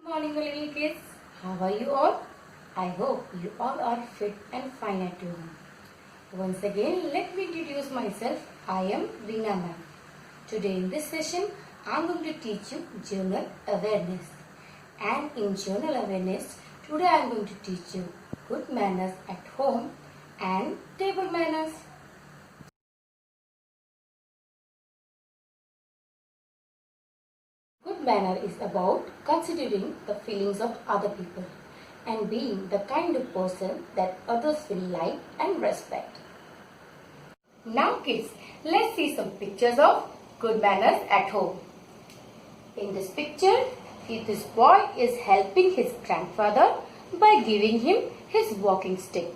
Good morning, my little kids. How are you all? I hope you all are fit and fine at home. Once again, let me introduce myself. I am Reena ma'am. Today in this session, I am going to teach you journal awareness. And in journal awareness, today I am going to teach you good manners at home and table manners. Good manner is about considering the feelings of other people and being the kind of person that others will like and respect. Now kids, let's see some pictures of good manners at home. In this picture, this boy is helping his grandfather by giving him his walking stick.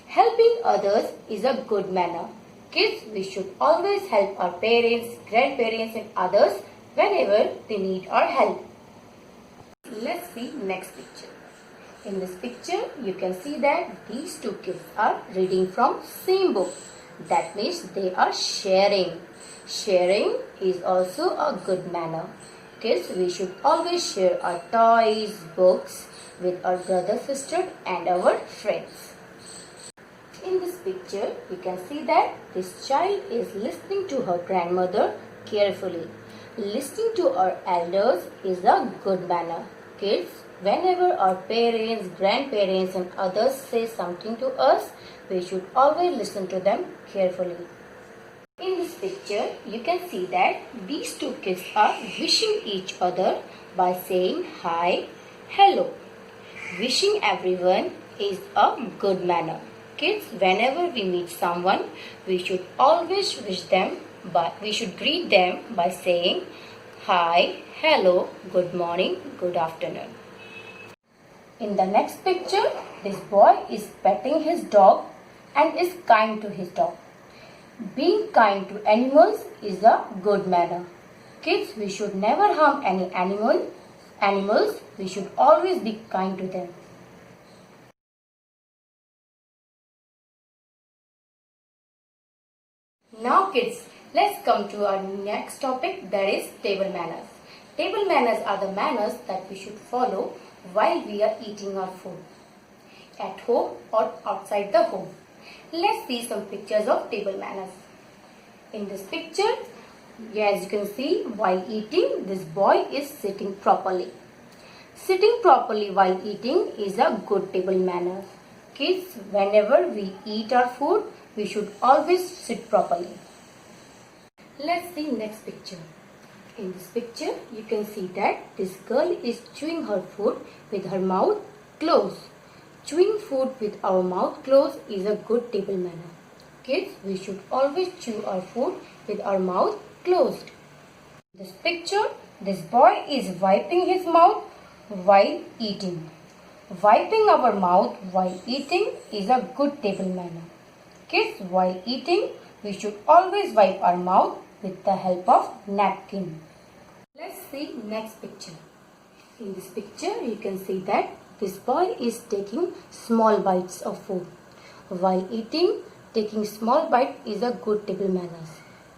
Helping others is a good manner. Kids, we should always help our parents, grandparents and others whenever they need our help. Let's see next picture. In this picture, you can see that these two kids are reading from same book. That means they are sharing. Sharing is also a good manner. Kids, we should always share our toys, books with our brother, sister and our friends. In this picture, you can see that this child is listening to her grandmother carefully. Listening to our elders is a good manner. Kids, whenever our parents, grandparents and others say something to us, we should always listen to them carefully. In this picture, you can see that these two kids are wishing each other by saying hi, hello. Wishing everyone is a good manner. Kids, whenever we meet someone, we should always we should greet them by saying hi, hello, good morning, good afternoon. In the next picture, this boy is petting his dog and is kind to his dog. Being kind to animals is a good manner. Kids, we should never harm any animals. We should always be kind to them. Now kids, let's come to our next topic, that is table manners. Table manners are the manners that we should follow while we are eating our food, at home or outside the home. Let's see some pictures of table manners. In this picture, as you can see, while eating, this boy is sitting properly. Sitting properly while eating is a good table manner. Kids, whenever we eat our food, we should always sit properly. Let's see next picture. In this picture, you can see that this girl is chewing her food with her mouth closed. Chewing food with our mouth closed is a good table manner. Kids, we should always chew our food with our mouth closed. In this picture, this boy is wiping his mouth while eating. Wiping our mouth while eating is a good table manner. Kids, while eating, we should always wipe our mouth with the help of napkin. Let's see next picture. In this picture, you can see that this boy is taking small bites of food. While eating, taking small bite is a good table manners.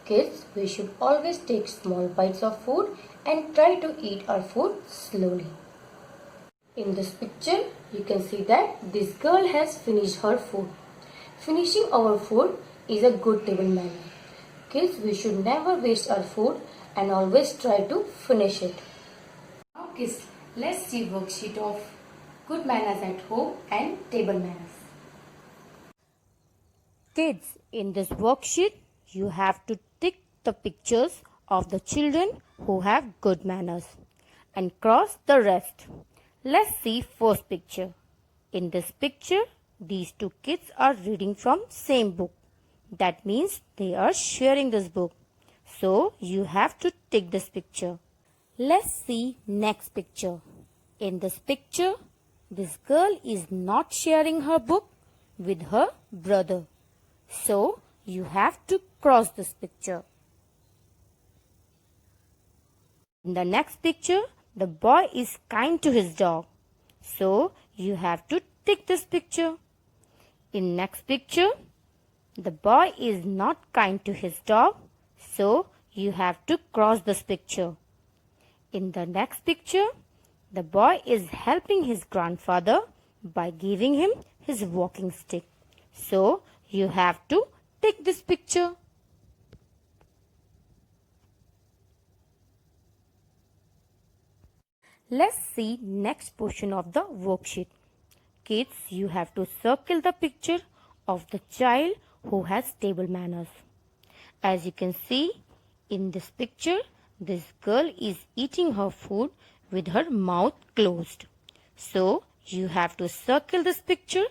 Kids, we should always take small bites of food and try to eat our food slowly. In this picture, you can see that this girl has finished her food. Finishing our food is a good table manner. Kids, we should never waste our food and always try to finish it. Now kids, let's see worksheet of good manners at home and table manners. Kids, in this worksheet, you have to tick the pictures of the children who have good manners and cross the rest. Let's see first picture. In this picture, these two kids are reading from same book. That means they are sharing this book. So you have to tick this picture. Let's see next picture. In this picture, this girl is not sharing her book with her brother. So you have to cross this picture. In the next picture, the boy is kind to his dog. So you have to tick this picture. In next picture, the boy is not kind to his dog. So you have to cross this picture. In the next picture, The boy is helping his grandfather by giving him his walking stick. So you have to take this picture. Let's see next portion of the worksheet. Kids, you have to circle the picture of the child who has table manners. As you can see in this picture, this girl is eating her food with her mouth closed. So you have to circle this picture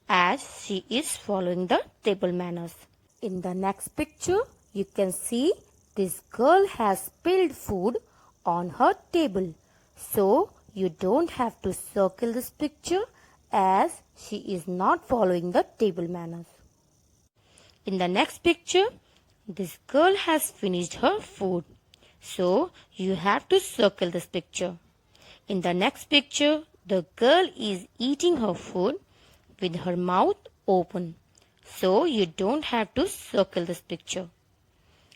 as she is following the table manners. In the next picture, you can see this girl has spilled food on her table. So you don't have to circle this picture as she is not following the table manners. In the next picture, this girl has finished her food. So you have to circle this picture. In the next picture, the girl is eating her food with her mouth open. So you don't have to circle this picture.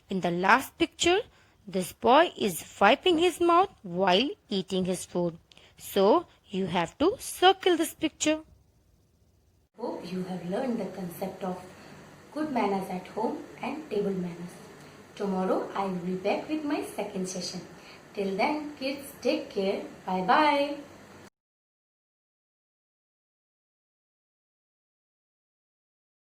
In the last picture, this boy is wiping his mouth while eating his food. So you have to circle this picture. Hope you have learned the concept of good manners at home and table manners. Tomorrow I will be back with my second session. Till then, kids, take care. Bye bye.